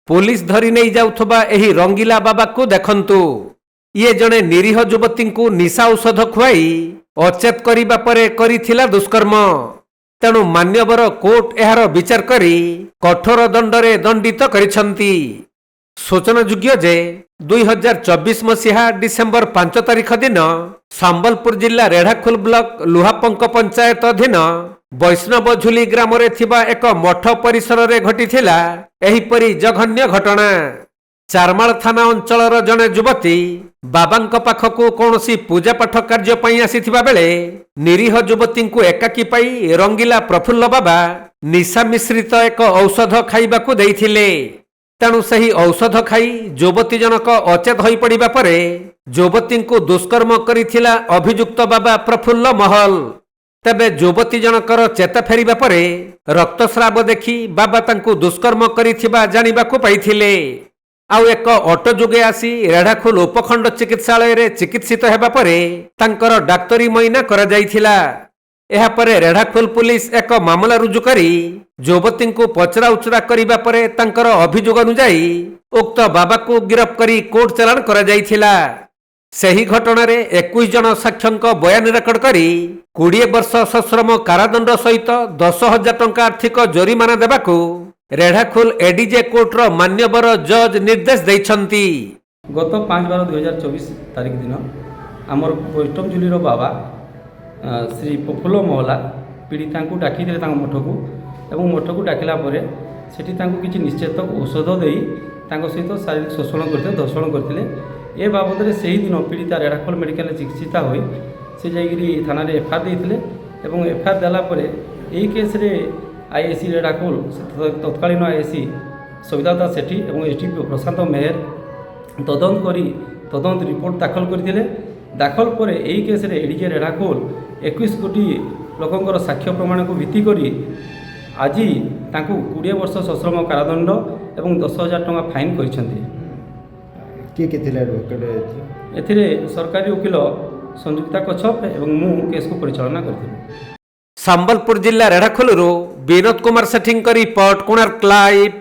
Police धरी नहीं जाउथबा एही रंगीला बाबा को देखंतु। ये जड़े निरीह युवती को निशा औषध खुआई अचेत करिबा परे करिथिला दुष्कर्म। तेणु मान्यवर कोर्ट एहार विचार करी कठोर दंडरे दंडित करिछंती। सूचनायोग्य जे 2024 मसीहा डिसेम्बर 5 तारिख दिन संबलपुर जिला रेढ़ाखोल ब्लॉक लुहापंक पंचायत अधीन वैष्णवझुली ग्राम रे थिबा एक मठ परिसर रे घटिथिला एहिपरि जघन्य घटना। चारमाल थाना अंचलर जने युवती बाबांक पाखकु कौनसी पूजा पाठ कार्य पई आसीथिबा बेले निरीह युवती को एकाकी पाई रंगीला प्रफुल्ल बाबा निशा मिश्रित एक औषध खाइबाकू देइथिले। तेणु सही औषध खाई युवती जनक अचेत होई पड़िबा परे युवती को दुष्कर्म करिथिला अभियुक्त बाबा प्रफुल्ल महल। तेबे युवती जनकर चेता फेरिबा परे रक्तस्राव देखि बाबा तांकु दुष्कर्म करिथिबा जानिबाकू पाइथिले। आउ एक ऑटो जुगे आसी रेढ़ाखोल उपखंड चिकित्सालय रे चिकित्सित हेबा परे तांकर डाक्तरी मईना करा जाइथिला। एहा परे रेढ़ाखोल पुलिस एक मामला रुजु करी युवती को पचरा उचरा करिबा परे तांकर अभियोग अनुଯାयी उक्त बाबा को गिरफ्त करी कोर्ट चालान करा जाइथिला। सही घटना रे 21 जन साक्ष्यंक बयान रेकर्ड करी 20 वर्ष सश्रम कारादंड सहित 10,000 टंका आर्थिक जोरिमाना देबाकू रेढ़ाखोल एडीजे कोर्टर मान्यवर जज निर्देश दैछंती। गत 5/12/2024 तारिख दिन आमर वैष्णवझुली बाबा श्री प्रफुल्ल महला पीड़िता को डाकी मठ को एवं मठ को डाकिला परे सेठी किसी निश्चित औषध दे सहित शारीरिक शोषण करते धर्षण करते। ए बाबद से ही दिन पीड़िता रेढ़ाखोल मेडिकल चिकित्सिता हो से जाकि थाना एफआईआर देते और एफआईआर देलापर यही केस्रे आईएसी रेढ़ाखोल तत्कालीन आईएसी सविता दास सेठी और एसडीपीओ प्रशांत मेहर तदंत रिपोर्ट दाखल करते। दाखल पर यही केस्रे एडीजे रेढ़ाखोल 21 कोटी लोकंर साक्ष्य प्रमाण को भित्ति करी आज 20 वर्ष सश्रम कारादंड और 10,000 टंका फाइन कर सरकारी वकिल संयुक्ता कच्छप और मु केस को परिचालना करथिलु। संबलपुर जिला रेढ़ाखोल विनोद कुमार सेठी रिपोर्ट कोणार्क लाइव।